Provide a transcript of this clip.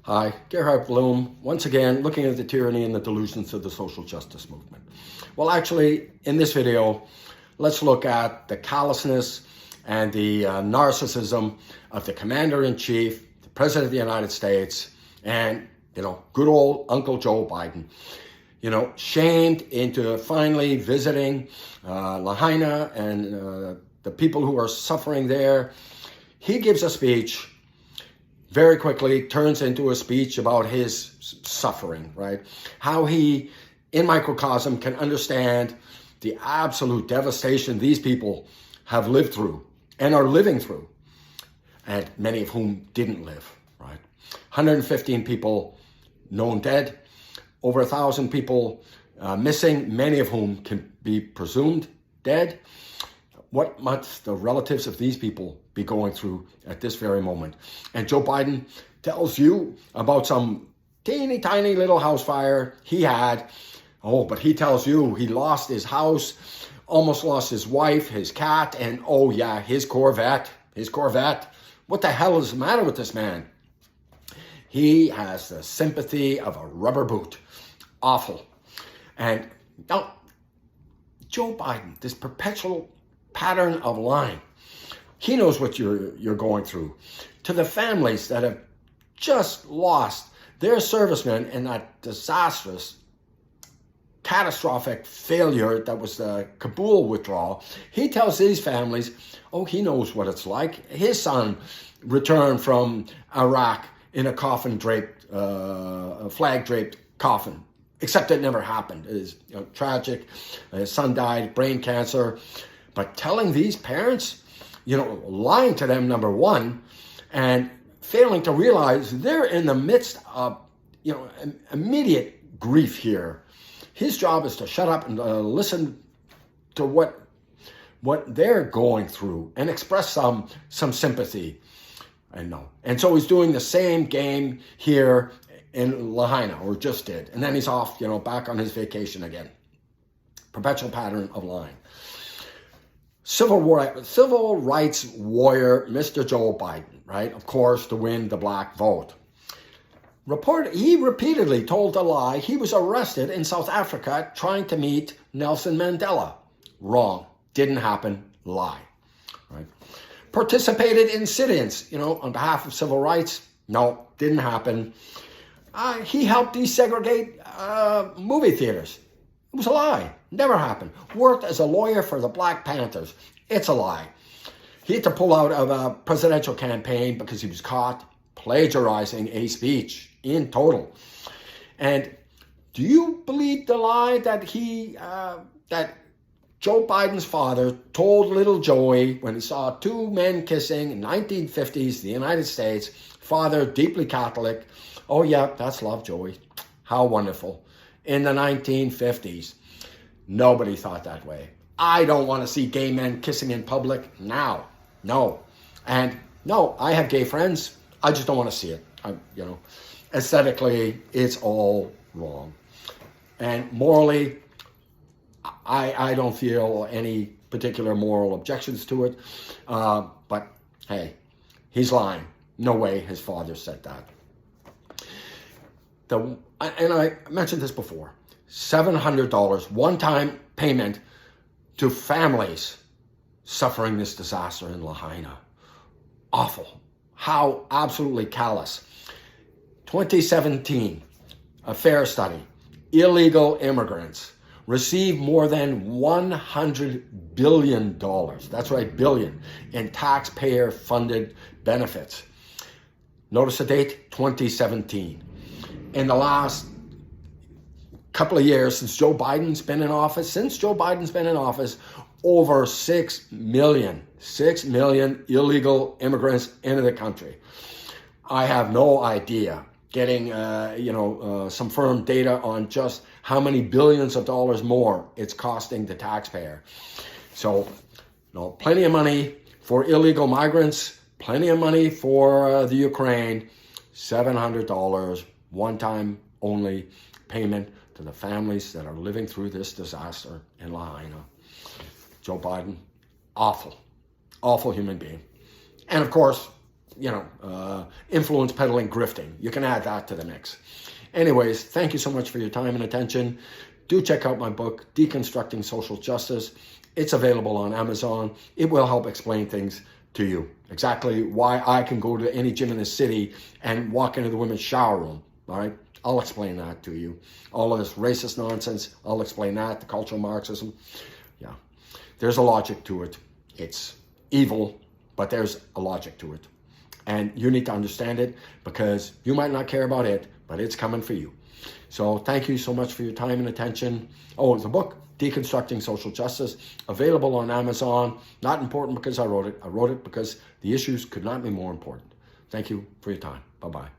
Hi, Gerhard Bloom, once again looking at the tyranny and the delusions of the social justice movement. Well, actually, in this video, let's look at the callousness and the narcissism of the commander-in-chief, the president of the United States, and, good old Uncle Joe Biden. Shamed into finally visiting Lahaina and the people who are suffering there. He gives a speech, very quickly turns into a speech about his suffering, right? How he, in microcosm, can understand the absolute devastation these people have lived through and are living through, and many of whom didn't live, right? 115 people known dead, over 1,000 people missing, many of whom can be presumed dead. What must the relatives of these people be going through at this very moment? And Joe Biden tells you about some teeny tiny little house fire he had. Oh, but he tells you he lost his house, almost lost his wife, his cat, and oh yeah, his Corvette. What the hell is the matter with this man? He has the sympathy of a rubber boot. Awful. And now, Joe Biden, this perpetual pattern of lying. He knows what you're going through. To the families that have just lost their servicemen in that disastrous, catastrophic failure that was the Kabul withdrawal, he tells these families, oh, he knows what it's like. His son returned from Iraq in a a flag-draped coffin, except it never happened. It is tragic. His son died, brain cancer. But telling these parents, lying to them, number one, and failing to realize they're in the midst of, immediate grief here. His job is to shut up and listen to what they're going through and express some sympathy. And so he's doing the same game here in Lahaina, or just did. And then he's off, back on his vacation again. Perpetual pattern of lying. Civil rights warrior, Mr. Joe Biden, right? Of course, to win the black vote. He repeatedly told a lie. He was arrested in South Africa trying to meet Nelson Mandela. Wrong. Didn't happen. Lie. Right? Participated in sit-ins, on behalf of civil rights. No, didn't happen. He helped desegregate movie theaters. It was a lie. Never happened. Worked as a lawyer for the Black Panthers. It's a lie. He had to pull out of a presidential campaign because he was caught plagiarizing a speech in total. And do you believe the lie that that Joe Biden's father told little Joey when he saw two men kissing in 1950s, the United States, father, deeply Catholic, oh yeah, that's love, Joey. How wonderful. In the 1950s, nobody thought that way. I don't want to see gay men kissing in public now. No. And no, I have gay friends. I just don't want to see it. Aesthetically, it's all wrong. And morally, I don't feel any particular moral objections to it. But hey, he's lying. No way his father said that. And I mentioned this before, $700 one-time payment to families suffering this disaster in Lahaina. Awful. How absolutely callous. 2017, a FAIR study, illegal immigrants receive more than $100 billion, that's right, billion, in taxpayer-funded benefits. Notice the date, 2017. In the last couple of years since Joe Biden's been in office, over 6 million illegal immigrants into the country. I have no idea getting, some firm data on just how many billions of dollars more it's costing the taxpayer. So, plenty of money for illegal migrants, plenty of money for the Ukraine, $700 one-time only payment to the families that are living through this disaster in Lahaina. Joe Biden, awful human being. And of course, influence peddling, grifting. You can add that to the mix. Anyways, thank you so much for your time and attention. Do check out my book, Deconstructing Social Justice. It's available on Amazon. It will help explain things to you. Exactly why I can go to any gym in the city and walk into the women's shower room. All right? I'll explain that to you. All of this racist nonsense, I'll explain that. The cultural Marxism. Yeah. There's a logic to it. It's evil, but there's a logic to it. And you need to understand it because you might not care about it, but it's coming for you. So thank you so much for your time and attention. Oh, the book, Deconstructing Social Justice, available on Amazon. Not important because I wrote it. I wrote it because the issues could not be more important. Thank you for your time. Bye-bye.